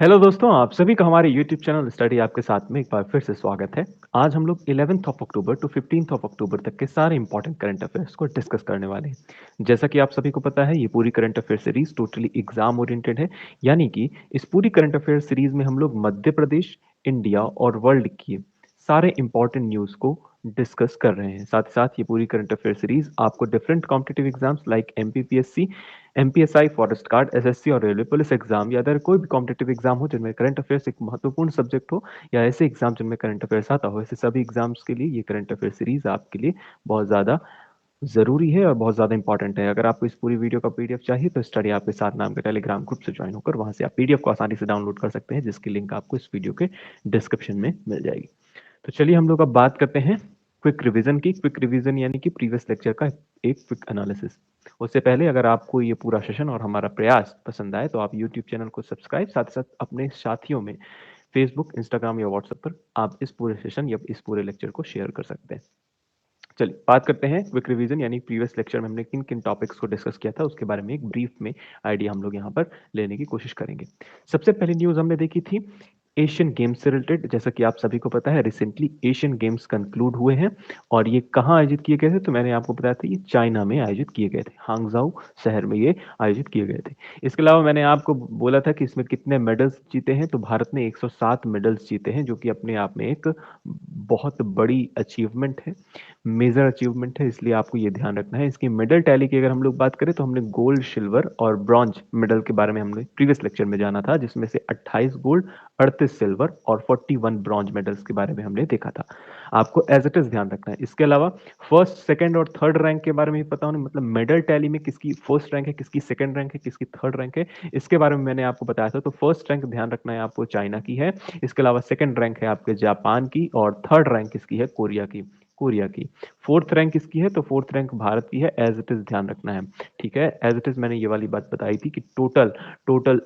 Hello दोस्तों, आप सभी का हमारे यूट्यूब चैनल स्टडी आपके साथ में एक बार फिर से स्वागत है। आज हम लोग 11th of October to 15th of October तक के सारे इंपॉर्टेंट करंट अफेयर्स को डिस्कस करने वाले हैं। जैसा कि आप सभी को पता है, ये पूरी current affair series totally exam oriented है। यानी कि इस पूरी करंट अफेयर सीरीज में हम लोग मध्य प्रदेश, इंडिया और वर्ल्ड की सारे इंपॉर्टेंट न्यूज़ को डिस्कस कर रहे हैं। साथ ही साथ ये पूरी करंट अफेयर सीरीज आपको different competitive exams like MPPSC, MPSI, forest guard, SSC और रेलवे पुलिस एग्जाम या अदर कोई भी कॉम्पिटिटिव एग्जाम हो जिनमें करंट अफेयर्स एक महत्वपूर्ण सब्जेक्ट हो, या ऐसे एग्जाम जिनमें करंट अफेयर्स आता हो, ऐसे सभी एग्जाम्स के लिए ये करंट अफेयर सीरीज आपके लिए बहुत ज़्यादा ज़रूरी है और बहुत ज़्यादा इंपॉर्टेंट है। अगर आपको इस पूरी वीडियो का पीडीएफ चाहिए तो स्टडी आपके साथ नाम के टेलीग्राम ग्रुप से ज्वाइन होकर वहां से आप पीडीएफ को आसानी से डाउनलोड कर सकते हैं, जिसकी लिंक आपको इस वीडियो के डिस्क्रिप्शन में मिल जाएगी। तो चलिए हम लोग अब बात करते हैं क्विक रिवीजन की। क्विक रिवीजन यानी कि प्रीवियस लेक्चर का एक क्विक एनालिसिस। उससे पहले अगर आपको ये पूरा सेशन और हमारा प्रयास पसंद आए तो आप यूट्यूब चैनल को सब्सक्राइब, साथ ही साथ अपने साथियों में फेसबुक, इंस्टाग्राम या व्हाट्सएप पर आप इस पूरे सेशन या इस पूरे लेक्चर को शेयर कर सकते हैं। चलिए बात करते हैं क्विक रिवीजन यानी प्रीवियस लेक्चर में हमने किन किन टॉपिक्स को डिस्कस किया था उसके बारे में एक ब्रीफ में आइडिया हम लोग यहाँ पर लेने की कोशिश करेंगे। सबसे पहली न्यूज हमने देखी थी एशियन गेम्स से रिलेटेड। जैसा कि आप सभी को पता है, रिसेंटली एशियन गेम्स कंक्लूड हुए हैं और ये कहाँ आयोजित किए गए थे, तो मैंने आपको बताया था ये चाइना में आयोजित किए गए थे, हांगझाऊ शहर में ये आयोजित किए गए थे। इसके अलावा मैंने आपको बोला था कि इसमें कितने मेडल्स जीते हैं, तो भारत ने 107 मेडल्स जीते हैं, जो कि अपने आप में एक बहुत बड़ी अचीवमेंट है, मेजर अचीवमेंट है, इसलिए आपको ये ध्यान रखना है। इसकी मेडल टैली की अगर हम लोग बात करें तो हमने गोल्ड, सिल्वर और ब्रॉन्ज मेडल के बारे में हमने प्रीवियस लेक्चर में जाना था, जिसमें से 28 गोल्ड, 38 सिल्वर और 41 ब्रॉन्ज मेडल्स के बारे में हमने देखा था। आपको एज इट इज ध्यान रखना है। इसके अलावा फर्स्ट, सेकंड और थर्ड रैंक के बारे में भी पता होना, मतलब मेडल टैली में किसकी फर्स्ट रैंक है, किसकी सेकंड रैंक है, किसकी थर्ड रैंक है, इसके बारे में मैंने आपको बताया था। तो फर्स्ट रैंक ध्यान रखना है आपको, चाइना की है। इसके अलावा सेकंड रैंक है आपके जापान की और थर्ड रैंक किसकी है, कोरिया की। फोर्थ रैंक किसकी है, तो फोर्थ रैंक भारत की है। एज इट इज ध्यान रखना है, ठीक है। एज इट इज मैंने ये वाली बात बताई थी कि टोटल टोटल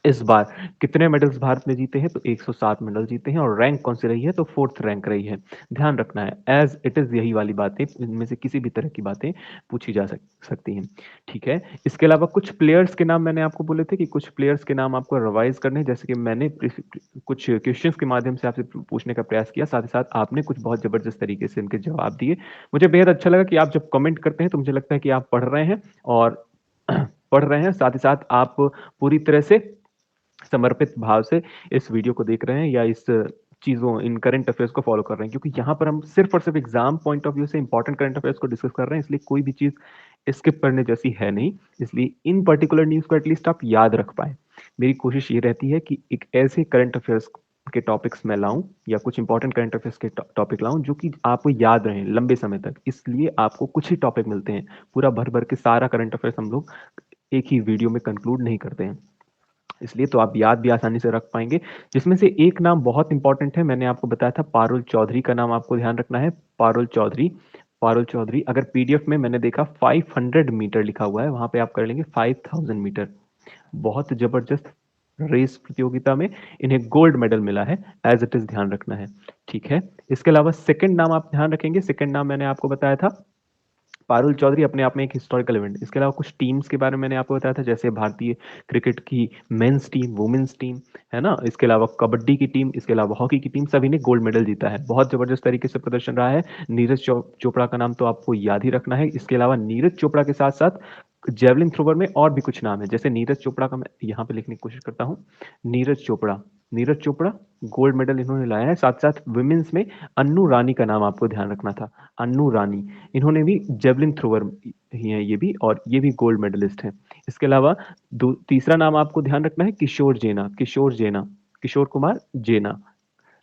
इस बार कितने मेडल्स भारत ने जीते हैं, तो 107 मेडल जीते हैं। और रैंक कौन सी रही है, तो फोर्थ रैंक रही है। ध्यान रखना है, एज इट इज यही वाली बातें, इनमें से किसी भी तरह की बातें पूछी जा सकती हैं, ठीक है। इसके अलावा कुछ प्लेयर्स के नाम मैंने आपको बोले थे कि कुछ प्लेयर्स के नाम आपको रिवाइज करने हैं, जैसे कि मैंने कुछ क्वेश्चंस के माध्यम से आपसे पूछने का प्रयास किया, साथ ही साथ आपने कुछ बहुत जबरदस्त तरीके से इनके जवाब दिए। मुझे बेहद अच्छा लगा कि आप जब कमेंट करते हैं तो मुझे लगता है कि आप पढ़ रहे हैं और पढ़ रहे हैं, साथ ही साथ आप पूरी तरह से समर्पित भाव से इस वीडियो को देख रहे हैं या इस चीजों, इन करंट अफेयर्स को फॉलो कर रहे हैं, क्योंकि यहाँ पर हम सिर्फ और सिर्फ एग्जाम पॉइंट ऑफ व्यू से इंपॉर्टेंट करंट अफेयर्स को डिस्कस कर रहे हैं, इसलिए कोई भी चीज स्किप करने जैसी है नहीं। इसलिए इन पर्टिकुलर न्यूज को एटलीस्ट आप याद रख पाए। मेरी कोशिश ये रहती है कि एक ऐसे करंट अफेयर्स के टॉपिक्स में लाऊं या कुछ इंपॉर्टेंट करंट अफेयर्स के टॉपिक लाऊं जो कि आपको याद रहें लंबे समय तक। इसलिए आपको कुछ ही टॉपिक मिलते हैं, पूरा भर भर के सारा करंट अफेयर्स हम लोग एक ही वीडियो में कंक्लूड नहीं करते हैं। इसलिए तो आप याद भी आसानी से रख पाएंगे, जिसमें से एक नाम बहुत इंपॉर्टेंट है। मैंने आपको बताया था पारुल चौधरी का नाम आपको ध्यान रखना है। पारुल चौधरी, पारुल चौधरी। अगर पीडीएफ में मैंने देखा 500 मीटर लिखा हुआ है, वहां पे आप कर लेंगे 5000 मीटर। बहुत जबरदस्त रेस प्रतियोगिता में इन्हें गोल्ड मेडल मिला है। एज इट इज ध्यान रखना है, ठीक है। इसके अलावा सेकंड नाम आप ध्यान रखेंगे, सेकंड नाम मैंने आपको बताया था पारुल चौधरी, अपने आप में एक हिस्टोरिकल इवेंट। इसके अलावा कुछ टीम्स के बारे में मैंने आपको बताया था, जैसे भारतीय क्रिकेट की मेंस टीम, वुमेन्स टीम, है ना। इसके अलावा कबड्डी की टीम, इसके अलावा हॉकी की टीम, सभी ने गोल्ड मेडल जीता है। बहुत जबरदस्त तरीके से प्रदर्शन रहा है। नीरज चोपड़ा का नाम तो आपको याद ही रखना है। इसके अलावा नीरज चोपड़ा के साथ साथ जेवलिन थ्रोवर में और भी कुछ नाम है, जैसे नीरज चोपड़ा का मैं यहाँ पे लिखने की कोशिश करता हूँ। नीरज चोपड़ा, नीरज चोपड़ा गोल्ड मेडल इन्होंने लाया है। साथ साथ वुमेन्स में अन्नू रानी का नाम आपको ध्यान रखना था, अन्नू रानी। इन्होंने भी जेवलिन थ्रोवर ही है ये भी, और ये भी गोल्ड मेडलिस्ट हैं। इसके अलावा तीसरा नाम आपको ध्यान रखना है किशोर जेना, किशोर जेना, किशोर कुमार जेना,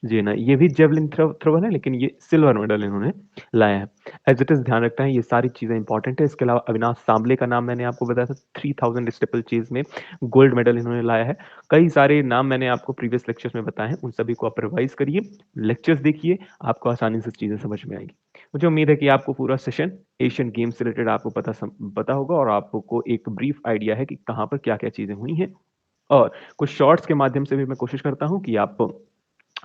जेना। ये भी जेवलिन थ्रोवर है, लेकिन ये सिल्वर मेडल इन्होंने लाया है। एज इट इज ध्यान रखना है, ये सारी चीजें इंपॉर्टेंट है। इसके अलावा अविनाश सांबले का नाम मैंने आपको बताया था, 3000 स्टेपल चेज में गोल्ड मेडल इन्होंने लाया है। कई सारे नाम मैंने आपको प्रीवियस लेक्चर्स में बताए हैं, उन सभी को आप रिवाइज करिए, लेक्चर्स देखिए, आपको आसानी से चीजें समझ में आएगी। मुझे उम्मीद है कि आपको पूरा सेशन एशियन गेम्स से रिलेटेड आपको पता होगा और आपको एक ब्रीफ आइडिया है कि कहाँ पर क्या क्या चीजें हुई हैं। और कुछ शॉर्ट्स के माध्यम से भी मैं कोशिश करता हूँ कि आप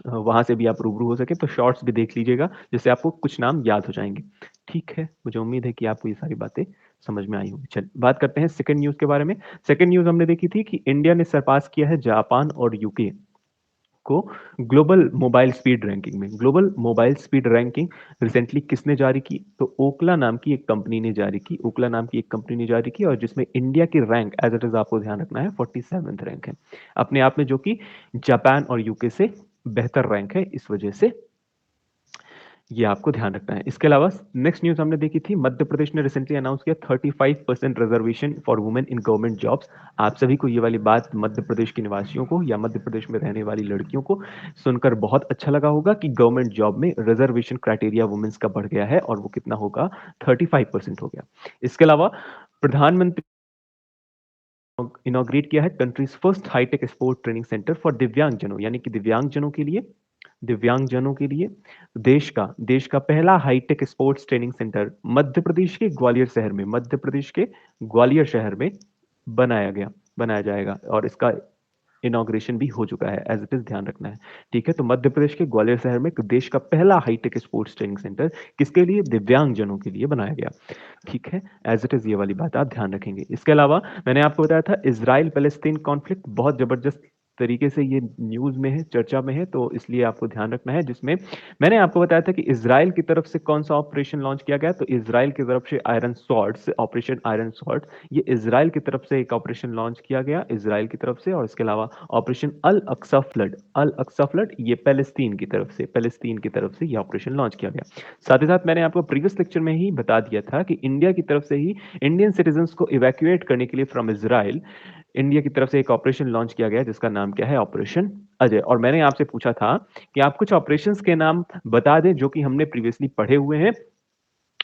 वहां से भी आप रूबरू हो सके, तो शॉर्ट्स भी देख लीजिएगा, जिससे आपको कुछ नाम याद हो जाएंगे। ठीक है, मुझे उम्मीद है कि आपको ये सारी बातें समझ में आई होगी। चलिए बात करते हैं सेकंड न्यूज़ के बारे में। सेकंड न्यूज़ हमने देखी थी कि इंडिया ने सरपास किया है जापान और यूके को ग्लोबल मोबाइल स्पीड रैंकिंग में। Global mobile speed ranking recently किसने जारी की? तो ओकला नाम की एक कंपनी ने जारी की। ओकला नाम की एक कंपनी ने जारी की और जिसमें इंडिया की रैंक एज इट इज आपको ध्यान रखना है 47th रैंक है अपने आप में, जो कि जापान और यूके से बेहतर रैंक है। इस वजह से ये आपको ध्यान रखना है। इसके अलावा नेक्स्ट न्यूज़ हमने देखी थी, मध्य प्रदेश ने रिसेंटली अनाउंस किया 35% reservation for women in government jobs. आप सभी को ये वाली बात मध्य प्रदेश के निवासियों को या मध्य प्रदेश में रहने वाली लड़कियों को सुनकर बहुत अच्छा लगा होगा कि गवर्नमेंट जॉब में रिजर्वेशन क्राइटेरिया वुमेन्स का बढ़ गया है और वो कितना होगा? 35% हो गया। इसके अलावा प्रधानमंत्री इनॉग्रेट किया है countries first high tech sport training centre for दिव्यांगजनों, यानी कि दिव्यांगजनों के लिए देश का पहला high tech sports training centre Madhya Pradesh के ग्वालियर शहर में बनाया जाएगा और इसका इनॉग्रेशन भी हो चुका है। एज इट इज ध्यान रखना है। ठीक है, तो मध्य प्रदेश के ग्वालियर शहर में देश का पहला हाईटेक स्पोर्ट्स ट्रेनिंग सेंटर किसके लिए? दिव्यांगजनों के लिए बनाया गया। ठीक है, एज इट इज ये वाली बात आप ध्यान रखेंगे। इसके अलावा मैंने आपको बताया था इजराइल पैलेस्तीन कॉन्फ्लिक्ट बहुत जबरदस्त तरीके से ये न्यूज में है, चर्चा में है, तो इसलिए आपको ध्यान रखना है। जिसमें मैंने आपको बताया था कि इजराइल की तरफ से कौन सा ऑपरेशन लॉन्च किया गया, तो इजराइल की तरफ से ऑपरेशन आयरन स्वॉर्ड, ये इजराइल की तरफ से एक ऑपरेशन लॉन्च किया गया इजराइल की तरफ से। और इसके अलावा ऑपरेशन अल अक्सा फ्लड ये पैलेस्तीन की तरफ से ये ऑपरेशन लॉन्च किया गया। साथ ही साथ मैंने आपको प्रीवियस लेक्चर में ही बता दिया था कि इंडिया की तरफ से ही इंडियन सिटीजन्स को इवैक्यूएट करने के लिए फ्रॉम इजराइल इंडिया की तरफ से एक ऑपरेशन लॉन्च किया गया जिसका नाम क्या है? ऑपरेशन अजय। और मैंने आपसे पूछा था कि आप कुछ ऑपरेशंस के नाम बता दें जो कि हमने प्रीवियसली पढ़े हुए हैं,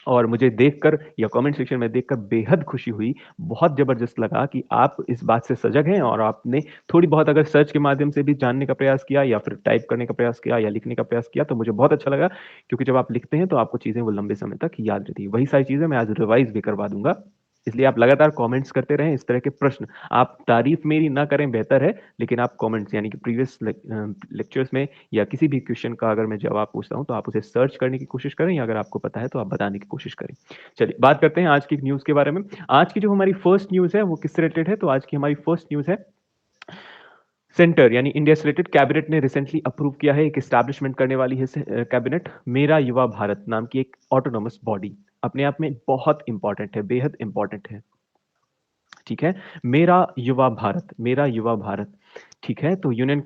और मुझे देखकर या कमेंट सेक्शन में देखकर बेहद खुशी हुई। बहुत जबरदस्त लगा कि आप इस बात से सजग हैं और आपने थोड़ी बहुत अगर सर्च के माध्यम से भी जानने का प्रयास किया या फिर टाइप करने का प्रयास किया या लिखने का प्रयास किया तो मुझे बहुत अच्छा लगा, क्योंकि जब आप लिखते हैं तो आपको चीजें वो लंबे समय तक याद रहती है। वही सारी चीजें मैं आज रिवाइज भी करवा दूंगा, इसलिए आप लगातार कमेंट्स करते रहें। इस तरह के प्रश्न, आप तारीफ मेरी ना करें बेहतर है, लेकिन आप कमेंट्स यानी कि प्रीवियस लेक्चर्स में या किसी भी क्वेश्चन का अगर मैं जवाब पूछता हूं तो आप उसे सर्च करने की कोशिश करें, या अगर आपको पता है तो आप बताने की कोशिश करें। चलिए बात करते हैं आज की न्यूज के बारे में। आज की जो हमारी फर्स्ट न्यूज है वो किससे रिलेटेड है? तो आज की हमारी फर्स्ट न्यूज है सेंटर यानी इंडिया से रिलेटेड। कैबिनेट ने रिसेंटली अप्रूव किया है, एक एस्टैब्लिशमेंट करने वाली है कैबिनेट मेरा युवा भारत नाम की एक ऑटोनोमस बॉडी। अपने आप में बहुत इंपॉर्टेंट है, बेहद इंपॉर्टेंट है। ठीक है, मेरा युवा भारत। ठीक है, तो यूनियन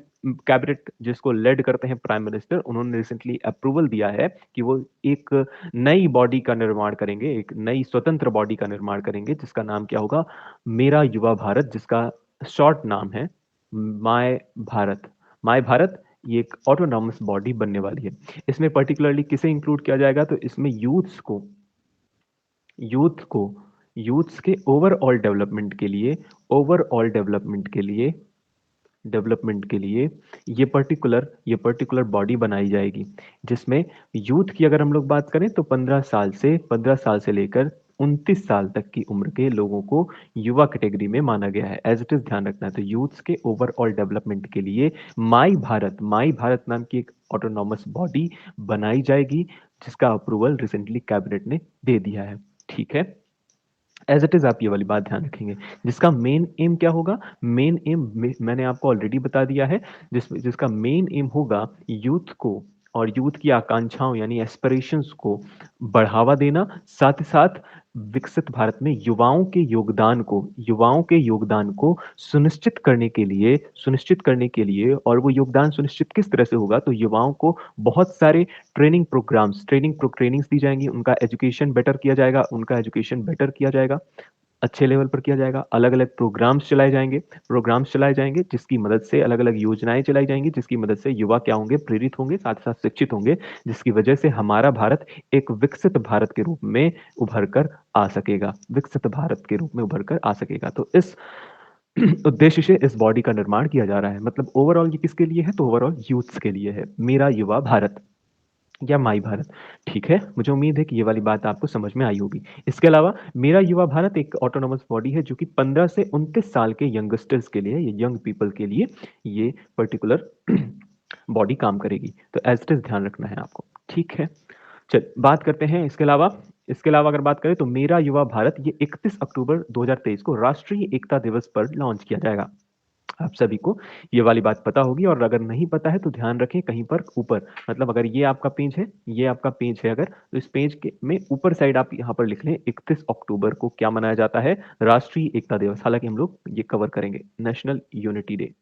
कैबिनेट जिसको लेड करते हैं प्राइम मिनिस्टर, उन्होंने रिसेंटली अप्रूवल दिया है कि वो एक नई बॉडी का निर्माण करेंगे, एक नई स्वतंत्र बॉडी का निर्माण करेंगे जिसका नाम क्या होगा? मेरा युवा भारत, जिसका शॉर्ट नाम है माय भारत। ये एक ऑटोनॉमस बॉडी बनने वाली है। इसमें पर्टिकुलरली किसे इंक्लूड किया जाएगा? तो इसमें यूथ को यूथ्स के ओवरऑल डेवलपमेंट के लिए ये पर्टिकुलर बॉडी बनाई जाएगी, जिसमें यूथ की अगर हम लोग बात करें तो 15 साल से लेकर 29 साल तक की उम्र के लोगों को युवा कैटेगरी में माना गया है। एज इट इज ध्यान रखना है। तो यूथ्स के ओवरऑल डेवलपमेंट के लिए माई भारत नाम की एक ऑटोनॉमस बॉडी बनाई जाएगी, जिसका अप्रूवल रिसेंटली कैबिनेट ने दे दिया है। ठीक है, एज इट इज आप ये वाली बात ध्यान रखेंगे। जिसका मेन एम क्या होगा? मेन एम मैंने आपको ऑलरेडी बता दिया है, जिसका मेन एम होगा यूथ को और यूथ की आकांक्षाओं यानी एस्पिरेशंस को बढ़ावा देना, साथ ही साथ विकसित भारत में युवाओं के योगदान को सुनिश्चित करने के लिए। और वो योगदान सुनिश्चित किस तरह से होगा? तो युवाओं को बहुत सारे ट्रेनिंग्स दी जाएंगी, उनका एजुकेशन बेटर किया जाएगा, अच्छे लेवल पर किया जाएगा। अलग अलग प्रोग्राम्स चलाए जाएंगे जिसकी मदद से, अलग अलग योजनाएं चलाई जाएंगी जिसकी मदद से युवा क्या होंगे? प्रेरित होंगे, साथ ही साथ शिक्षित होंगे, जिसकी वजह से हमारा भारत एक विकसित भारत के रूप में उभर कर आ सकेगा। तो इस उद्देश्य से इस बॉडी का निर्माण किया जा रहा है। मतलब ओवरऑल ये किसके लिए है? तो ओवरऑल यूथ्स के लिए है, मेरा युवा भारत या माई भारत। ठीक है, मुझे उम्मीद है कि ये वाली बात आपको समझ में आई होगी। इसके अलावा मेरा युवा भारत एक ऑटोनोमस बॉडी है जो कि 15 से 29 साल के यंगस्टर्स के लिए, ये यंग पीपल के लिए ये पर्टिकुलर बॉडी काम करेगी। तो एज इट इज ध्यान रखना है आपको। ठीक है, चल बात करते हैं इसके अलावा इसके अलावा अगर बात करें तो मेरा युवा भारत ये 31 अक्टूबर 2023 को राष्ट्रीय एकता दिवस पर लॉन्च किया जाएगा। आप सभी को ये वाली बात पता होगी, और अगर नहीं पता है तो ध्यान रखें कहीं पर ऊपर, मतलब अगर ये आपका पेज है, ये आपका पेज है अगर, तो इस पेज के में ऊपर साइड आप यहाँ पर लिख लें 31 अक्टूबर को क्या मनाया जाता है, राष्ट्रीय एकता दिवस। हालांकि हम लोग ये कवर करेंगे, national unity day,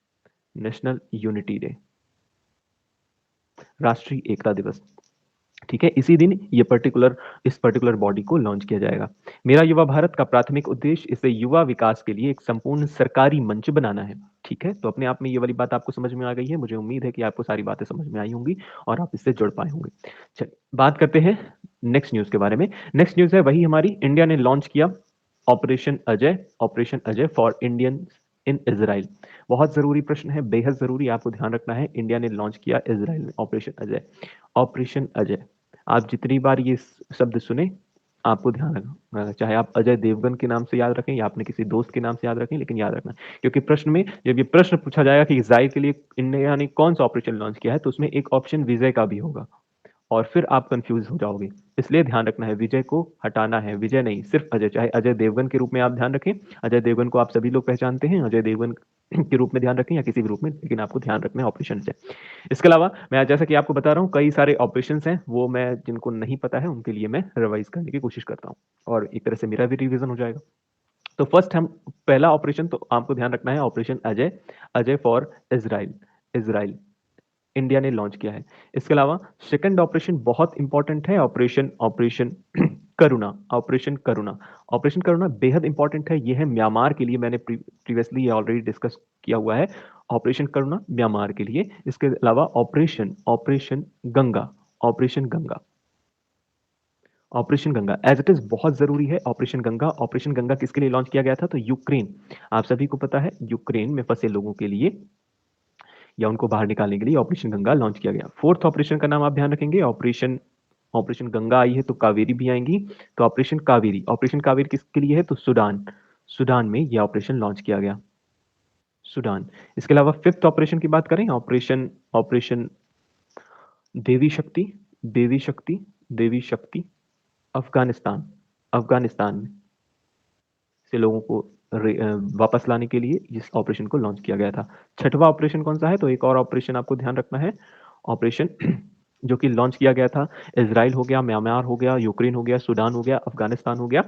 national unity day, राष्ट्रीय एकता दिवस। ठीक है, इसी दिन ये इस पर्टिकुलर बॉडी को लॉन्च किया जाएगा। मेरा युवा भारत का प्राथमिक उद्देश्य इसे युवा विकास के लिए एक संपूर्ण सरकारी मंच बनाना है। ठीक है, तो अपने आप में ये वाली बात आपको समझ में आ गई है। मुझे उम्मीद है कि आपको सारी बातें समझ में आई होंगी और आप इससे जुड़ पाए होंगे। चलिए बात करते हैं नेक्स्ट न्यूज के बारे में। नेक्स्ट न्यूज है वही हमारी, इंडिया ने लॉन्च किया operation Ajay, operation Ajay for Indian in Israel. बहुत जरूरी प्रश्न है, बेहद जरूरी, आपको ध्यान रखना है। इंडिया ने लॉन्च किया इजराइल में ऑपरेशन अजय, ऑपरेशन अजय। आप जितनी बार ये शब्द सुने आपको ध्यान रखना, चाहे आप अजय देवगन के नाम से याद रखें या अपने किसी दोस्त के नाम से याद रखें, लेकिन याद रखना, क्योंकि प्रश्न में जब ये प्रश्न पूछा जाएगा कि इजराइल के लिए इंडिया ने कौन सा ऑपरेशन लॉन्च किया है, तो उसमें एक ऑप्शन विजय का भी होगा और फिर आप कंफ्यूज हो जाओगे। इसलिए ध्यान रखना है, विजय को हटाना है, विजय नहीं, सिर्फ अजय। चाहे अजय देवगन के रूप में आप ध्यान रखें, अजय देवगन को आप सभी लोग पहचानते हैं, अजय देवगन के रूप में ध्यान रखें या किसी भी रूप में, लेकिन आपको ध्यान रखना है ऑपरेशन से। इसके अलावा मैं जैसा कि आपको बता रहा हूँ, कई सारे ऑपरेशंस हैं, वो मैं जिनको नहीं पता है उनके लिए मैं रिवाइज करने की कोशिश करता हूँ, और एक तरह से मेरा भी रिवीजन हो जाएगा। तो फर्स्ट हम पहला ऑपरेशन तो आपको ध्यान रखना है, operation Ajay, Ajay for Israel, Israel India ने लॉन्च किया है। इसके अलावा सेकंड ऑपरेशन बहुत इंपॉर्टेंट है, ऑपरेशन ऑपरेशन करुणा, ऑपरेशन करुणा, ऑपरेशन करुणा बेहद इंपॉर्टेंट है। यह है म्यांमार के लिए, मैंने प्रीवियसली ये ऑलरेडी डिस्कस किया हुआ है, ऑपरेशन करुणा म्यांमार के लिए। इसके अलावा operation operation Ganga, operation Ganga, operation Ganga as it is बहुत जरूरी है। ऑपरेशन गंगा, ऑपरेशन गंगा किसके लिए लॉन्च किया गया था, तो यूक्रेन, आप सभी को पता है, यूक्रेन में फंसे लोगों के लिए या उनको बाहर निकालने के लिए ऑपरेशन गंगा लॉन्च किया गया। फोर्थ ऑपरेशन का नाम आप ध्यान रखेंगे, ऑपरेशन ऑपरेशन गंगा आई है तो कावेरी भी आएंगी, तो ऑपरेशन कावेरी, ऑपरेशन कावेरी किसके लिए है, तो सूडान, सूडान में यह ऑपरेशन लॉन्च किया गया, सूडान। इसके अलावा फिफ्थ ऑपरेशन की बात करें, ऑपरेशन ऑपरेशन देवी शक्ति, देवी शक्ति, देवी शक्ति, अफगानिस्तान, अफगानिस्तान में से लोगों को वापस लाने के लिए इस ऑपरेशन को लॉन्च किया गया था। छठवां ऑपरेशन कौन सा है, तो एक और ऑपरेशन आपको ध्यान रखना है, ऑपरेशन जो कि लॉन्च किया गया था, इजराइल हो गया, म्यांमार हो गया, यूक्रेन हो गया, सूडान हो गया, अफगानिस्तान हो गया।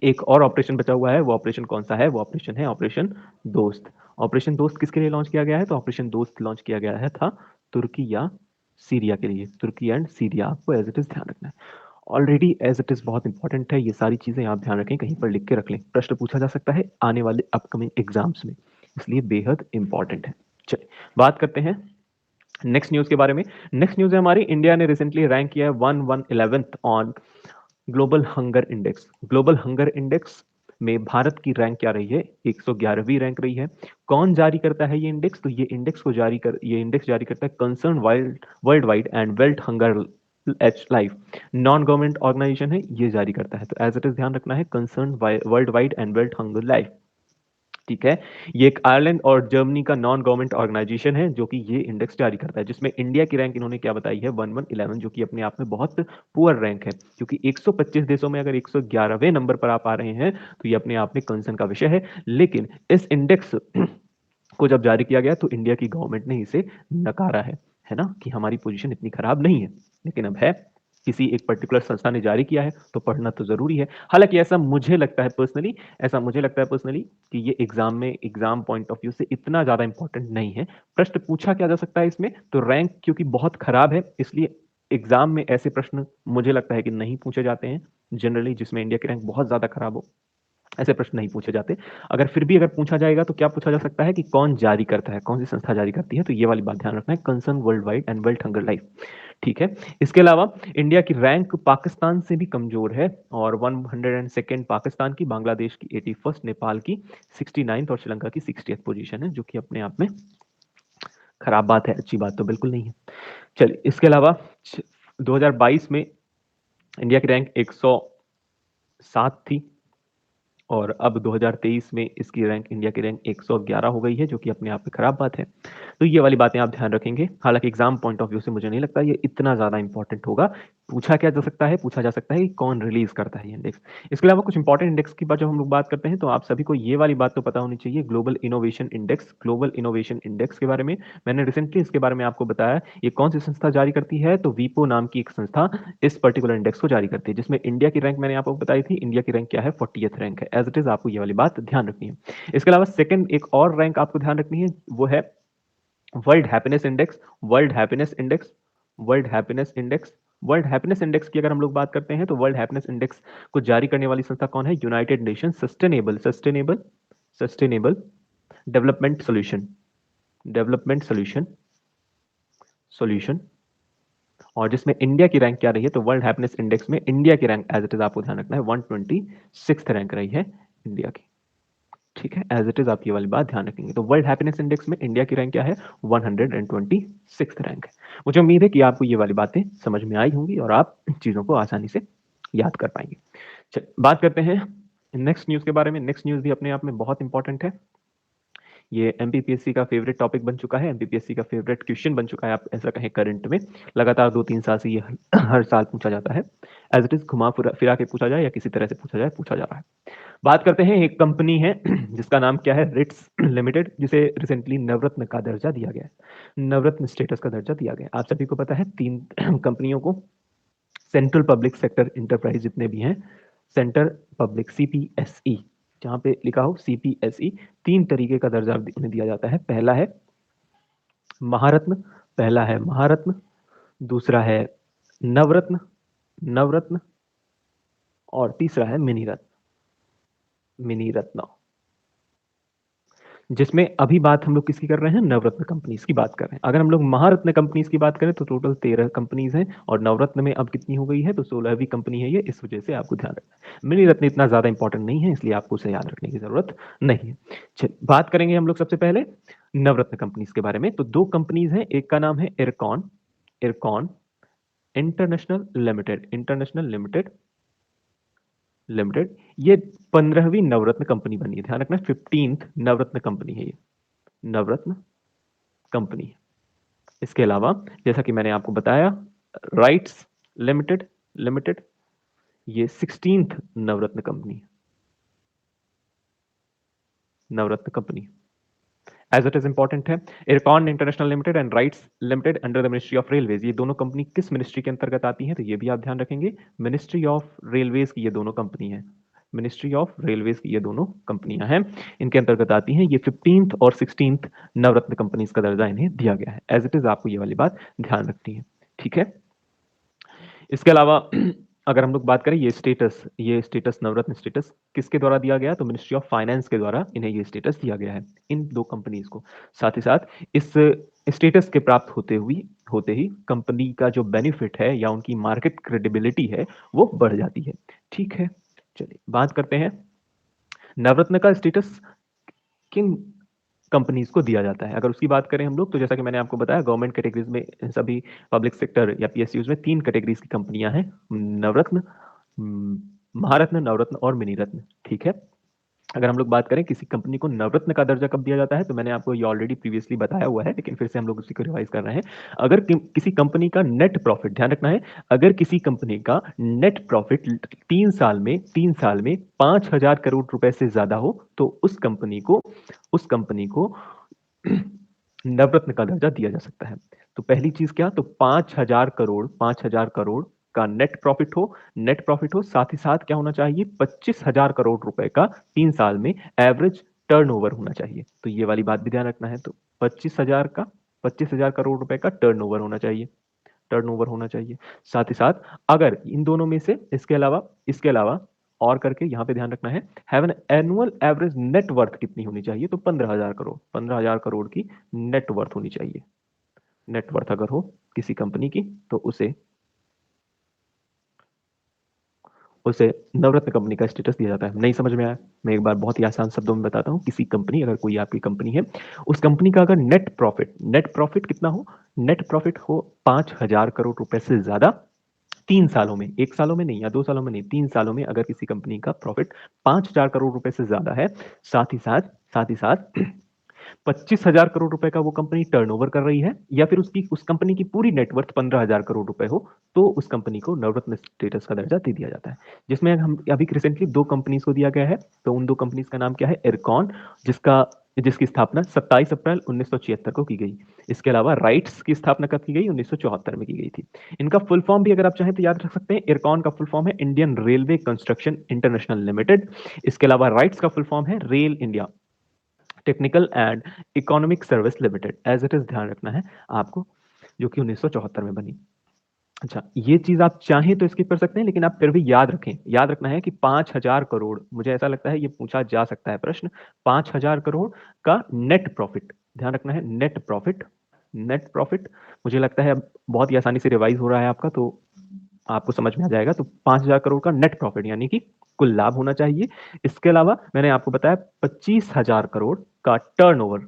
एक और ऑपरेशन बचा हुआ है, वो ऑपरेशन कौन सा है, वो ऑपरेशन है ऑपरेशन दोस्त। ऑपरेशन दोस्त किसके लिए लॉन्च किया गया है, तो ऑपरेशन दोस्त लॉन्च किया गया है था तुर्की या सीरिया के लिए, तुर्की एंड सीरिया, आपको एज इट इज ध्यान रखना है। ऑलरेडी एज इट इज बहुत इंपॉर्टेंट है, ये सारी चीजें आप ध्यान रखें, कहीं पर लिख के रख लें, प्रश्न पूछा जा सकता है आने वाले अपकमिंग एग्जाम्स में, इसलिए बेहद इंपॉर्टेंट है। चलिए बात करते हैं नेक्स्ट न्यूज के बारे में। नेक्स्ट न्यूज है हमारी, इंडिया ने रिसेंटली रैंक किया है 111th on global hunger index. Global hunger index में भारत की रैंक क्या रही है, 111वीं रैंक रही है। कौन जारी करता है ये इंडेक्स, तो ये इंडेक्स जारी करता है Concern Worldwide and Welthungerhilfe, non government organisation है, ये जारी करता है। तो एज इट इज ध्यान रखना है, Concern Worldwide and wealth hunger life. ठीक है, ये एक आयरलैंड और जर्मनी का नॉन गवर्नमेंट ऑर्गेनाइजेशन है जो कि ये इंडेक्स जारी करता है, जिसमें इंडिया की रैंक इन्होंने क्या बताई है, 1111, जो कि अपने आप में बहुत पुअर रैंक है, क्योंकि 125 देशों में अगर 111वें नंबर पर आप आ रहे हैं तो ये अपने आप में कंसर्न का विषय है। लेकिन इस इंडेक्स को जब जारी किया गया तो इंडिया की गवर्नमेंट ने इसे नकारा है ना, कि हमारी पोजीशन इतनी खराब नहीं है, लेकिन अब है, किसी एक पर्टिकुलर संस्था ने जारी किया है तो पढ़ना तो जरूरी है। हालांकि ऐसा मुझे लगता है पर्सनली, कि ये एग्जाम पॉइंट ऑफ व्यू से इतना ज्यादा इंपॉर्टेंट नहीं है। प्रश्न पूछा क्या जा सकता है इसमें, तो रैंक क्योंकि बहुत खराब है, इसलिए एग्जाम में ऐसे प्रश्न मुझे लगता है कि नहीं पूछे जाते हैं जनरली, जिसमें इंडिया की रैंक बहुत ज्यादा खराब हो, ऐसे प्रश्न नहीं पूछे जाते। अगर फिर भी अगर पूछा जाएगा तो क्या पूछा जा सकता है कि कौन जारी करता है, कौन सी संस्था जारी करती है, तो ये वाली बात ध्यान रखना है, Concern Worldwide and wealth hunger life. ठीक है, इसके अलावा इंडिया की रैंक पाकिस्तान से भी कमजोर है, और 102nd पाकिस्तान की, बांग्लादेश की 81st, नेपाल की 69th और श्रीलंका की 60th पोजीशन है, जो कि अपने आप में खराब बात है, अच्छी बात तो बिल्कुल नहीं है। चलिए इसके अलावा 2022 में इंडिया की रैंक 107 थी, और अब 2023 में इसकी रैंक, इंडिया की रैंक 111 हो गई है, जो कि अपने आप में खराब बात है। तो ये वाली बातें आप ध्यान रखेंगे। हालांकि एग्जाम पॉइंट ऑफ व्यू से मुझे नहीं लगता ये इतना ज्यादा इंपॉर्टेंट होगा, पूछा क्या जा सकता है? पूछा जा सकता है कि कौन रिलीज करता है ये इंडेक्स। इसके अलावा कुछ इंपॉर्टेंट इंडेक्स की बात जब हम लोग बात करते हैं तो आप सभी को ये वाली बात तो पता होनी चाहिए, global innovation index. Global innovation index के बारे में मैंने रिसेंटली इसके बारे में आपको बताया। ये कौन सी संस्था जारी करती है? तो वीपो नाम की एक संस्था इस पर्टिकुलर इंडेक्स को जारी करती है, जिसमें इंडिया की रैंक मैंने आपको बताई थी। इंडिया की रैंक क्या है? 40th रैंक है। एज इट इज आपको ये वाली बात ध्यान रखनी है। इसके अलावा सेकंड एक और रैंक आपको ध्यान रखनी है, वो है world happiness index. World happiness index, world happiness index, world happiness index की अगर हम लोग बात करते हैं तो वर्ल्ड हैप्पीनेस इंडेक्स को जारी करने वाली संस्था कौन है? United nation sustainable sustainable sustainable development solution, development solution solution. और जिसमें इंडिया की रैंक क्या रही है? तो वर्ल्ड हैप्पीनेस इंडेक्स में इंडिया की रैंक एज इट इज आपको ध्यान रखना है 126th रैंक रही है इंडिया की। ठीक है, एज इट इज आप ये वाली बात ध्यान रखेंगे। तो वर्ल्ड हैप्पीनेस इंडेक्स में इंडिया की रैंक क्या है? 126th रैंक है। मुझे उम्मीद है कि आपको ये वाली बातें समझ में आई होंगी और आप चीजों को आसानी से याद कर पाएंगे। चल बात करते हैं नेक्स्ट न्यूज के बारे में। नेक्स्ट न्यूज भी अपने आप में बहुत इंपॉर्टेंट है। ये एमपीपीएससी का फेवरेट टॉपिक बन चुका है, एमपीपीएससी का फेवरेट क्वेश्चन बन चुका है, आप ऐसा कहें करंट में। लगातार 2-3 साल से ये हर साल पूछा जाता है। एज इट इज घुमा फिरा के पूछा जाए या किसी तरह से पूछा जाए, पूछा जा रहा है। बात करते हैं, एक कंपनी है जिसका नाम क्या है? रिट्स लिमिटेड, जिसे रिसेंटली नवरत्न का दर्जा दिया गया है, नवरत्न स्टेटस का दर्जा दिया गया है। आप सभी को पता है 3 कंपनियों को, सेंट्रल पब्लिक सेक्टर इंटरप्राइज जितने भी हैं, सेंटर पब्लिक सीपीएसई, जहां पे लिखा हो सीपीएसई, 3 तरीके का दर्जा उन्हें दिया जाता है। पहला है महारत्न, पहला है महारत्न, दूसरा है नवरत्न, नवरत्न, और तीसरा है मिनी रत्न, मिनी रत्न। जिसमें अभी बात हम लोग किसकी कर रहे हैं? नवरत्न कंपनीज की बात कर रहे हैं। अगर हम लोग महारत्न कंपनीज की बात करें तो टोटल 13 कंपनीज हैं, और नवरत्न में अब कितनी हो गई है? तो 16वीं कंपनी है ये, इस वजह से आपको ध्यान रखना है। मिनी रत्न इतना ज्यादा इंपॉर्टेंट नहीं है, इसलिए आपको उसे याद रखने की जरूरत नहीं है। चलिए बात करेंगे हम लोग सबसे पहले नवरत्न कंपनीज के बारे में। तो 2 कंपनीज हैं, एक का नाम है IRCON, IRCON international limited, international limited, limited. ये 15वीं नवरत्न कंपनी बनी है, ध्यान रखना, 15th नवरत्न कंपनी है ये, नवरत्न कंपनी। इसके अलावा जैसा कि मैंने आपको बताया, राइट्स लिमिटेड, लिमिटेड, ये 16th Navratna company, Navratna company. As it is important है, Ircon international limited and RITES limited under the ministry of railways, ये दोनों कंपनी किस मिनिस्ट्री के अंतर्गत आती हैं? तो ये भी आप ध्यान रखेंगे, मिनिस्ट्री ऑफ रेलवेज की ये दोनों कंपनी है, मिनिस्ट्री ऑफ रेलवेज की ये दोनों कंपनियां हैं, इनके अंतर्गत आती हैं। ये 15th और 16th नवरत्न कंपनीज का दर्जा इन्हें दिया गया है। एज इट इज आपको ये वाली बात ध्यान रखनी है। ठीक है, इसके अलावा अगर हम लोग बात करें, ये स्टेटस नवरत्न स्टेटस किसके द्वारा दिया गया? तो मिनिस्ट्री ऑफ फाइनेंस के द्वारा इन्हें ये स्टेटस दिया गया है, इन 2 कंपनीज को। साथ ही साथ इस स्टेटस के प्राप्त होते ही कंपनी का जो बेनिफिट है या उनकी मार्केट क्रेडिबिलिटी है वो बढ़ जाती है। ठीक है, चलिए बात करते हैं नवरत्न का स्टेटस किन कंपनीज को दिया जाता है। अगर उसकी बात करें हम लोग, तो जैसा कि मैंने आपको बताया, गवर्नमेंट कैटेगरीज में सभी पब्लिक सेक्टर या पीएसयूज में 3 कैटेगरीज की कंपनियां हैं, नवरत्न, महारत्न, नवरत्न और मिनी रत्न। ठीक है, अगर हम लोग बात करें किसी कंपनी को नवरत्न का दर्जा कब दिया जाता है, तो मैंने आपको ये ऑलरेडी प्रीवियसली बताया हुआ है, लेकिन फिर से हम लोग उसी को रिवाइज कर रहे हैं। अगर किसी कंपनी का नेट प्रॉफिट, ध्यान रखना है, अगर किसी कंपनी का नेट प्रॉफिट 3 साल में 5,000 करोड़ रुपए से ज्यादा हो, तो उस कंपनी को नवरत्न का दर्जा दिया जा सकता है। तो पहली चीज क्या? तो 5,000 करोड़ का नेट प्रॉफिट हो, साथ ही साथ क्या होना चाहिए? 25,000 करोड़ रुपए का 3 साल में एवरेज टर्नओवर होना चाहिए। तो ये वाली बात भी ध्यान रखना है। तो 25,000 करोड़ रुपए का टर्नओवर होना चाहिए, टर्नओवर होना चाहिए। साथ ही साथ अगर इन दोनों में से इसके अलावा और करके यहां पे ध्यान रखना है, have an annual average net worth कितनी होनी चाहिए? तो 15,000 करोड़, 15,000 करोड़ की नेट वर्थ होनी चाहिए। नेट वर्थ अगर हो किसी कंपनी की, तो उसे नवरत्न कंपनी का स्टेटस दिया जाता है। नहीं समझ में आया? मैं एक बार बहुत ही आसान शब्दों में बताता हूं। किसी कंपनी, अगर कोई आपकी कंपनी है, उस कंपनी का अगर नेट प्रॉफिट कितना हो? नेट प्रॉफिट हो 5,000 करोड़ रुपए से ज्यादा 3 सालों में, 1 सालों में नहीं या 2 सालों में नहीं, 3 सालों में अगर किसी कंपनी का प्रॉफिट 5,000 करोड़ रुपए से ज्यादा है, साथ ही साथ 25,000 करोड़ रुपए का वो कंपनी टर्नओवर कर रही है या फिर उस कंपनी की पूरी नेटवर्थ 15,000 करोड़ रुपए हो, तो उस कंपनी को नवरत्न स्टेटस का दर्जा दे दिया जाता है। जिसमें हम अभी रिसेंटली 2 कंपनीज को दिया गया है, तो उन 2 कंपनीज का नाम क्या है? इरकॉन, जिसकी स्थापना 27 अप्रैल 1976 को की गई। इसके अलावा राइट्स की स्थापना कब की गई? 1974 में की गई थी। इनका फुल फॉर्म भी अगर आप चाहें तो याद रख सकते हैं। इरकॉन का फुल फॉर्म है Indian railway construction international limited. इसके अलावा राइट्स का फुल फॉर्म है rail India technical and economic service limited. As it is ध्यान रखना है आपको, जो कि 1974 में बनी। अच्छा, ये चीज आप चाहें तो स्किप कर सकते हैं, लेकिन आप फिर भी याद रखें, याद रखना है कि 5,000 करोड़, मुझे ऐसा लगता है ये पूछा जा सकता है प्रश्न, 5,000 करोड़ का नेट प्रॉफिट, ध्यान रखना है नेट प्रॉफिट। नेट प्रॉफिट मुझे लगता है अब बहुत ही आसानी से रिवाइज हो रहा है आपका, तो आपको समझ में आ जाएगा। तो 5,000 करोड़ का नेट प्रॉफिट यानी कि कुल लाभ होना चाहिए। इसके अलावा मैंने आपको बताया 25,000 करोड़ का टर्नओवर,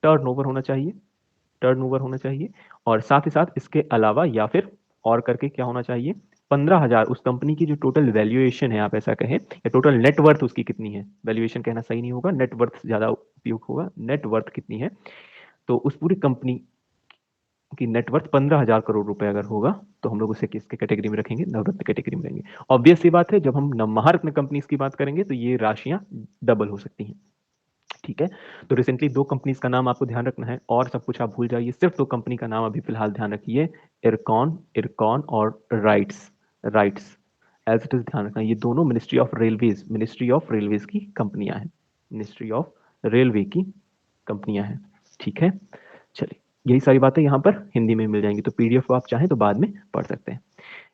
टर्नओवर होना चाहिए, टर्नओवर होना चाहिए। और साथ ही साथ इसके अलावा या फिर और करके क्या होना चाहिए? 15,000 उस कंपनी की जो टोटल वैल्यूएशन है, आप ऐसा कहें, या टोटल नेटवर्थ उसकी कितनी है, वैल्यूएशन कहना सही नहीं होगा, नेटवर्थ ज्यादा उपयोग होगा, नेटवर्थ कितनी है, तो उस पूरी कंपनी की नेटवर्थ 15,000 करोड़ रुपए अगर होगा तो हम लोग उसे किसके कैटेगरी में रखेंगे? नवरत्न कैटेगरी में रहेंगे। ऑब्वियस सी बात है, जब हम महारत्न कंपनीज की बात करेंगे तो ये राशियां डबल हो सकती हैं। ठीक है, तो रिसेंटली 2 कंपनीज का नाम आपको ध्यान रखना है, और सब कुछ आप भूल जाइए, सिर्फ 2 कंपनी का नाम अभी फिलहाल ध्यान रखिए, इरकॉन, इरकॉन और RITES, RITES. As it is ध्यान रखना, ये दोनों मिनिस्ट्री ऑफ रेलवेज की कंपनियां हैं, मिनिस्ट्री ऑफ रेलवे की कंपनियां हैं। ठीक है, चलिए, यही सारी बातें यहाँ पर हिंदी में मिल जाएंगी, तो पीडीएफ को आप चाहें तो बाद में पढ़ सकते हैं।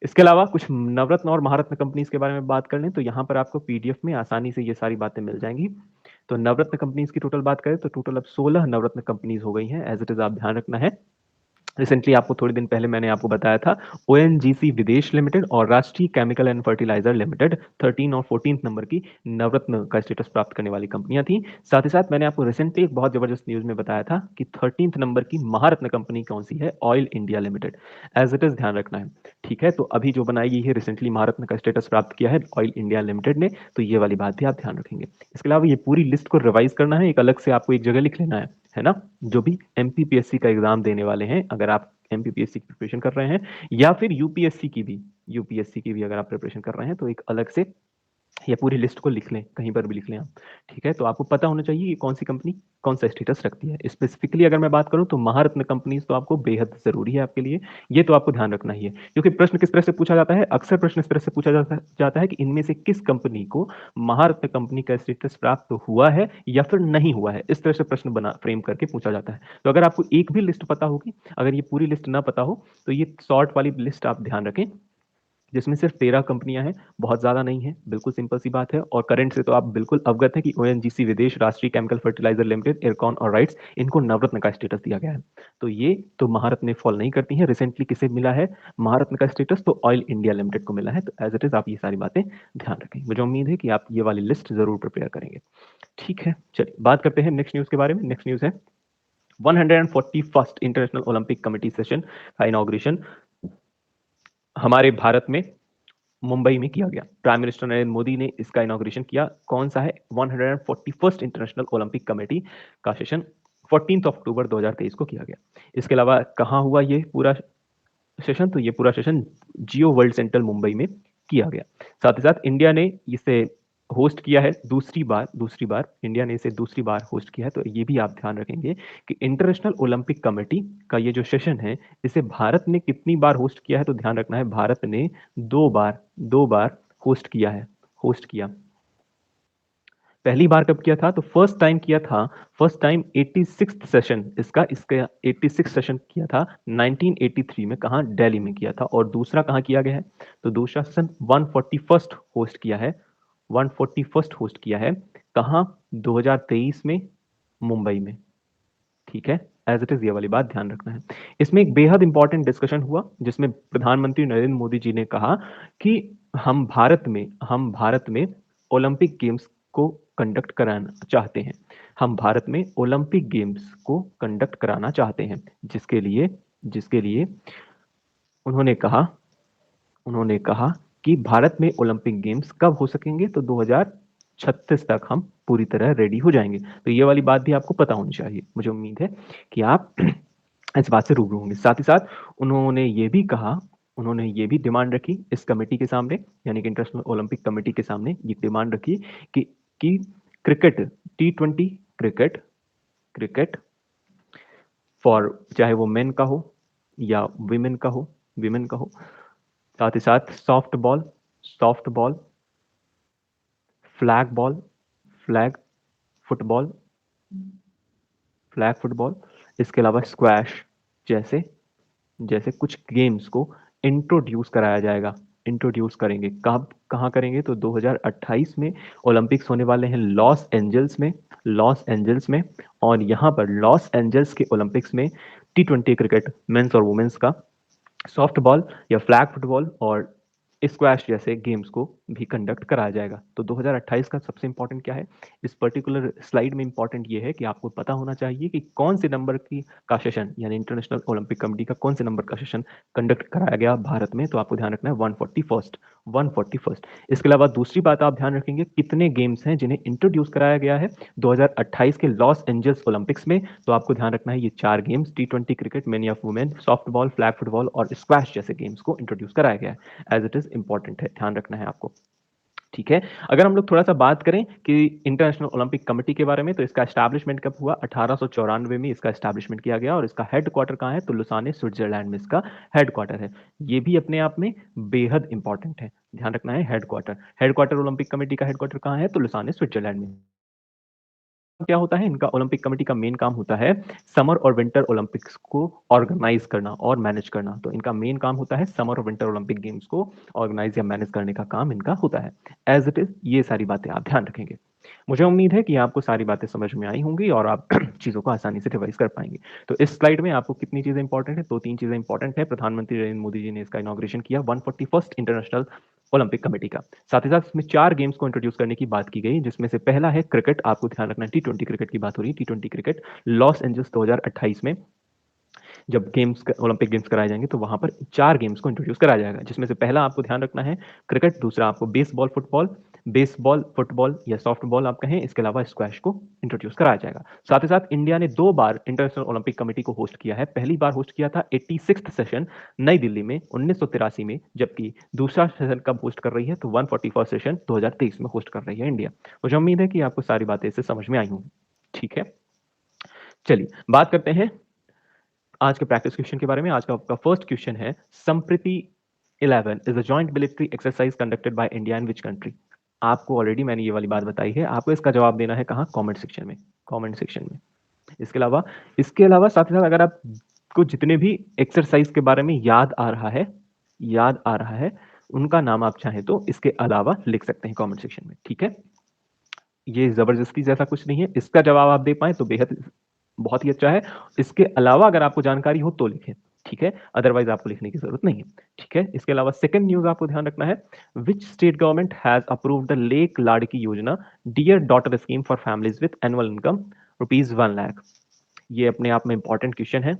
इसके अलावा कुछ नवरत्न और महारत्न कंपनीज के बारे में बात कर लें तो यहाँ पर आपको पीडीएफ में आसानी से ये सारी बातें मिल जाएंगी। तो नवरत्न कंपनीज की टोटल बात करें तो टोटल अब 16 नवरत्न कंपनीज हो गई हैं। एज इट इज आप ध्यान रखना है। रिसेंटली आपको थोड़े दिन पहले मैंने आपको बताया था ओएनजीसी विदेश लिमिटेड और राष्ट्रीय केमिकल एंड फर्टिलाइजर लिमिटेड 13 और 14 नंबर की नवरत्न का स्टेटस प्राप्त करने वाली कंपनियां थी। साथ ही साथ मैंने आपको रिसेंटली एक बहुत जबरदस्त न्यूज में बताया था कि 13 नंबर की महारत्न कंपनी कौन सी है? Oil India limited. As it is ध्यान रखना है। ठीक है, तो अभी जो बनाई गई है रिसेंटली महारत्न का स्टेटस प्राप्त किया है ऑयल इंडिया लिमिटेड ने, तो ये वाली बात भी आप ध्यान रखेंगे। इसके अलावा ये पूरी लिस्ट को रिवाइज करना है, एक अलग से आपको एक जगह लिख लेना है ना? जो भी एमपीपीएससी का एग्जाम देने वाले हैं, अगर आप एमपीपीएससी की प्रिपरेशन कर रहे हैं या फिर यूपीएससी की भी अगर आप प्रिपरेशन कर रहे हैं, तो एक अलग से ये पूरी लिस्ट को लिख लें, कहीं पर भी लिख लें आप। ठीक है, तो आपको पता होना चाहिए कि कौन सी कंपनी कौन सा स्टेटस रखती है। स्पेसिफिकली अगर मैं बात करूं तो महारत्न कंपनीज तो आपको बेहद जरूरी है आपके लिए, ये तो आपको ध्यान रखना ही है, क्योंकि प्रश्न किस तरह से पूछा जाता है, अक्सर प्रश्न इस तरह से पूछा जाता है कि इनमें से किस कंपनी को महारत्न कंपनी का स्टेटस प्राप्त हुआ है या फिर नहीं हुआ है, इस तरह से प्रश्न बना फ्रेम करके पूछा जाता है। तो अगर आपको एक भी लिस्ट पता होगी, अगर ये पूरी लिस्ट ना पता हो तो ये शॉर्ट वाली लिस्ट आप ध्यान रखें, जिसमें सिर्फ 13 कंपनियां हैं, बहुत ज्यादा नहीं है, बिल्कुल सिंपल सी बात है। और करंट से तो आप बिल्कुल अवगत हैं कि ओएनजीसी विदेश, राष्ट्रीय केमिकल फर्टिलाइजर लिमिटेड, इरकॉन और राइट्स, इनको नवरत्न का स्टेटस दिया गया है। तो ये तो महारत्न में फॉल नहीं करती है। रिसेंटली किसे मिला है महारत्न का स्टेटस? तो ऑयल इंडिया लिमिटेड को मिला है। तो एज इट इज आप ये सारी बातें ध्यान रखें। मुझे उम्मीद है कि आप ये वाली लिस्ट जरूर प्रिपेयर करेंगे। ठीक है, चलिए बात करते हैं नेक्स्ट न्यूज के बारे में। नेक्स्ट न्यूज है 141st international Olympic committee session का इनॉग्रेशन हमारे भारत में मुंबई में किया गया। प्राइम मिनिस्टर नरेंद्र मोदी ने इसका इनॉग्रेशन किया। कौन सा है? 141st इंटरनेशनल ओलंपिक कमेटी का सेशन 14 अक्टूबर 2023 को किया गया। इसके अलावा कहाँ हुआ ये पूरा सेशन? तो ये पूरा सेशन जियो वर्ल्ड सेंटर मुंबई में किया गया। साथ ही साथ इंडिया ने इसे होस्ट किया है दूसरी बार इंडिया ने इसे दूसरी बार होस्ट किया है। तो ये भी आप ध्यान रखेंगे कि इंटरनेशनल ओलंपिक कमेटी का ये जो सेशन है, इसे भारत ने कितनी बार होस्ट किया है? तो ध्यान रखना है, भारत ने दो बार होस्ट किया है, होस्ट किया। पहली बार कब किया था? तो फर्स्ट टाइम 86th सेशन इसका 86 सेशन किया था 1983 में। कहा? दिल्ली में किया था। और दूसरा कहाँ किया गया है? तो दूसरा सेशन 141st होस्ट किया है, 141st होस्ट किया है कहाँ? 2023 में मुंबई में। ठीक है, एज इट इज ये वाली बात ध्यान रखना है। इसमें एक बेहद इंपॉर्टेंट डिस्कशन हुआ, जिसमें प्रधानमंत्री नरेंद्र मोदी जी ने कहा कि हम भारत में ओलंपिक गेम्स को कंडक्ट कराना चाहते हैं, हम भारत में ओलंपिक गेम्स को कंडक्ट कराना चाहते हैं, जिसके लिए उन्होंने कहा कि भारत में ओलंपिक गेम्स कब हो सकेंगे? तो 2036 तक हम पूरी तरह रेडी हो जाएंगे। तो ये वाली बात भी आपको पता होनी चाहिए। मुझे उम्मीद है कि आप इस बात से रूबरू होंगे। साथ ही साथ उन्होंने ये भी कहा, उन्होंने ये भी डिमांड रखी इस कमेटी के सामने, यानी कि इंटरनेशनल ओलंपिक कमेटी के सामने ये डिमांड रखी कि cricket, T20 cricket, cricket for, चाहे वो मेन का हो या विमेन का हो, विमेन का हो, साथ ही साथ soft ball, soft ball, flag ball, flag football, flag football, इसके अलावा स्क्वैश जैसे जैसे कुछ गेम्स को इंट्रोड्यूस कराया जाएगा। इंट्रोड्यूस करेंगे, कब कहाँ करेंगे? तो 2028 में ओलंपिक्स होने वाले हैं लॉस एंजल्स में, लॉस एंजल्स में। और यहाँ पर लॉस एंजल्स के ओलंपिक्स में T20 क्रिकेट मेंस और वुमेन्स का, सॉफ्ट बॉल या फ्लैग फुटबॉल और स्क्वैश जैसे गेम्स को भी कंडक्ट कराया जाएगा। तो 2028 का सबसे इंपॉर्टेंट क्या है इस पर्टिकुलर स्लाइड में? इंपॉर्टेंट ये है कि आपको पता होना चाहिए कि कौन से नंबर की का सेशन, यानी इंटरनेशनल ओलंपिक कमेटी का कौन से नंबर का सेशन कंडक्ट कराया गया भारत में। तो आपको ध्यान रखना है 141st, 141st। इसके अलावा दूसरी बात आप ध्यान रखेंगे, कितने गेम्स हैं जिन्हें इंट्रोड्यूस कराया गया है 2028 के लॉस एंजल्स ओलंपिक्स में। तो आपको ध्यान रखना है ये 4 games, T20 cricket, main of women, soft ball, flag football और स्क्वैश जैसे गेम्स को इंट्रोड्यूस कराया गया है। एज इट इज इंपॉर्टेंट है, ध्यान रखना है आपको। ठीक है। अगर हम लोग थोड़ा सा बात करें कि इंटरनेशनल ओलंपिक कमेटी के बारे में, तो इसका एस्टैब्लिशमेंट कब हुआ? 1894 में इसका एस्टैब्लिशमेंट किया गया और इसका हेडक्वार्टर कहाँ है? तो लुसाने, स्विट्जरलैंड में इसका हेडक्वार्टर है। ये भी अपने आप में बेहद इंपॉर्टेंट है, ध्यान रखना है। हेडक्वार्टर, हेडक्वार्टर ओलंपिक कमेटी का हेडक्वार्टर कहाँ है? तो लुसाने, स्विट्जरलैंड में। क्या होता है इनका? ओलंपिक कमेटी का मेन काम होता है समर और विंटर ओलंपिक्स को ऑर्गेनाइज करना और मैनेज करना। तो इनका मेन काम होता है समर और विंटर ओलंपिक गेम्स को ऑर्गेनाइज या मैनेज करने का काम इनका होता है। एज इट इज ये सारी बातें आप ध्यान रखेंगे। मुझे उम्मीद है कि आपको सारी बातें समझ में आई होंगी और आप चीजों को आसानी से रिवाइज कर पाएंगे। तो इस स्लाइड में आपको कितनी चीजें इंपॉर्टेंट है? तो 3 चीजें इंपॉर्टेंट है। प्रधानमंत्री नरेंद्र मोदी जी ने इसका इनॉग्रेशन किया 141st इंटरनेशनल ओलंपिक कमेटी का। साथ ही साथ इसमें 4 गेम्स को इंट्रोड्यूस करने की बात की गई, जिसमें से पहला है क्रिकेट। आपको ध्यान रखना है T20 क्रिकेट की बात हो रही है। T20 क्रिकेट लॉस एंजल्स 2028 में जब गेम्स, ओलंपिक गेम्स कराए जाएंगे तो वहां पर 4 गेम्स को इंट्रोड्यूस कराया जाएगा, जिसमें से पहला आपको ध्यान रखना है क्रिकेट, दूसरा आपको बेसबॉल फुटबॉल, बेसबॉल फुटबॉल या सॉफ्ट बॉल आप कहें, इसके अलावा स्क्वैश को इंट्रोड्यूस कराया जाएगा। साथ ही साथ इंडिया ने 2 बार इंटरनेशनल ओलंपिक कमेटी को होस्ट किया है। पहली बार होस्ट किया था 86th सेशन नई दिल्ली में 1983 में, जबकि दूसरा सेशन कब होस्ट कर रही है? तो 141st सेशन 2023 में होस्ट कर रही है इंडिया। मुझे उम्मीद है कि आपको सारी बातें इससे समझ में आई होंगी। ठीक है, चलिए बात करते हैं आज के प्रैक्टिस क्वेश्चन के बारे में। आज का आपका फर्स्ट क्वेश्चन है, संप्रति 11 is a joint military exercise conducted by India in which country? आपको ऑलरेडी मैंने ये वाली बात बताई है, आपको इसका जवाब देना है कहाँ? कमेंट सेक्शन में, कमेंट सेक्शन में। इसके अलावा साथ ही साथ अगर आपको जितने भी एक्सरसाइज के बारे में याद आ रहा है, याद आ रहा है, उनका नाम आप चाहें तो इसके अलावा लिख सकते हैं कमेंट सेक्शन में। ठीक है, ये जबरदस्ती जैसा कुछ नहीं है, इसका जवाब आप दे पाए तो बेहद बहुत ही अच्छा है। इसके अलावा अगर आपको जानकारी हो तो लिखें, ठीक है, अदरवाइज आपको लिखने की जरूरत नहीं है। ठीक है, इसके अलावा सेकंड न्यूज आपको ध्यान रखना है, which state government has approved the Lek Ladki Yojana dear daughter scheme for families with annual income ₹1 lakh? ये अपने आप में इंपॉर्टेंट क्वेश्चन है।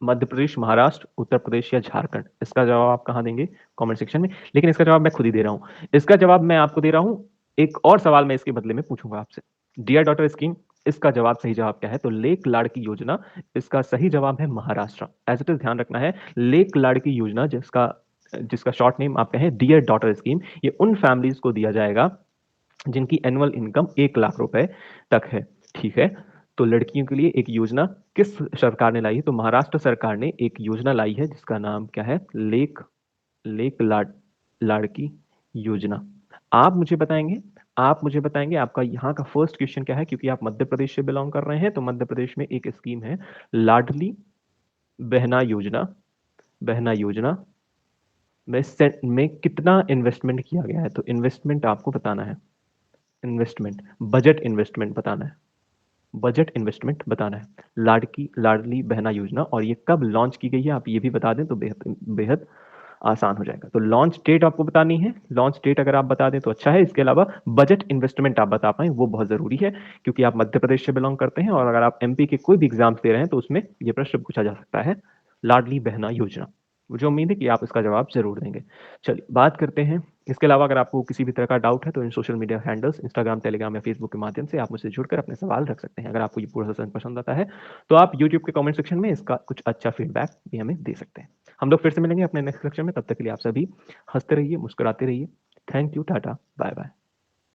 मध्य प्रदेश, महाराष्ट्र, उत्तर प्रदेश या झारखंड? इसका जवाब आप कहां देंगे? कमेंट सेक्शन में। लेकिन इसका जवाब मैं खुद ही दे रहा हूं, इसका जवाब मैं आपको दे रहा हूं, एक और सवाल मैं इसके बदले में पूछूंगा आपसे। डियर डॉटर स्कीम, इसका जवाब, सही जवाब क्या है? तो लेक लाड़की योजना, इसका सही जवाब है महाराष्ट्र। एज इट इज ध्यान रखना है, लेक लाड़की योजना, जिसका जिसका शॉर्ट नेम आप कहें डियर डॉटर स्कीम, ये उन फैमिलीज को दिया जाएगा जिनकी एनुअल इनकम 1 लाख रुपए तक है। ठीक है, तो लड़कियों के लिए एक योजना किस सरकार ने लाई है? तो महाराष्ट्र सरकार ने एक योजना लाई है जिसका नाम क्या है? लेक लेक लाड़की योजना। आप मुझे बताएंगे, आप मुझे बताएंगे आपका यहाँ का फर्स्ट क्वेश्चन क्या है? क्योंकि आप मध्य प्रदेश से बिलोंग कर रहे हैं, तो मध्य प्रदेश में एक स्कीम है लाडली बहना योजना। बहना योजना में कितना इन्वेस्टमेंट किया गया है? तो इन्वेस्टमेंट आपको बताना है, इन्वेस्टमेंट, बजट इन्वेस्टमेंट बताना है, बजट इन्वेस्टमेंट बताना है लाड़की लाडली बहना योजना। और ये कब लॉन्च की गई है आप ये भी बता दें तो बेहद बेहद आसान हो जाएगा। तो लॉन्च डेट आपको बतानी है, लॉन्च डेट अगर आप बता दें तो अच्छा है। इसके अलावा बजट इन्वेस्टमेंट आप बता पाए वो बहुत जरूरी है, क्योंकि आप मध्य प्रदेश से बिलोंग करते हैं और अगर आप एमपी के कोई भी एग्जाम्स दे रहे हैं तो उसमें ये प्रश्न पूछा जा सकता है, लाडली बहना योजना। मुझे उम्मीद है कि आप इसका जवाब ज़रूर देंगे। चलिए बात करते हैं, इसके अलावा अगर आपको किसी भी तरह का डाउट है तो इन social media handles Instagram, Telegram या फेसबुक के माध्यम से आप मुझसे जुड़कर अपने सवाल रख सकते हैं। अगर आपको ये पूरा सेशन पसंद आता है, तो आप यूट्यूब के कमेंट सेक्शन में इसका कुछ अच्छा फीडबैक भी हमें दे सकते हैं। हम लोग फिर से मिलेंगे अपने नेक्स्ट सेक्शन में, तब तक के लिए आप सभी हँसते रहिए, मुस्कुराते रहिए। Thank you, Tata, bye-bye.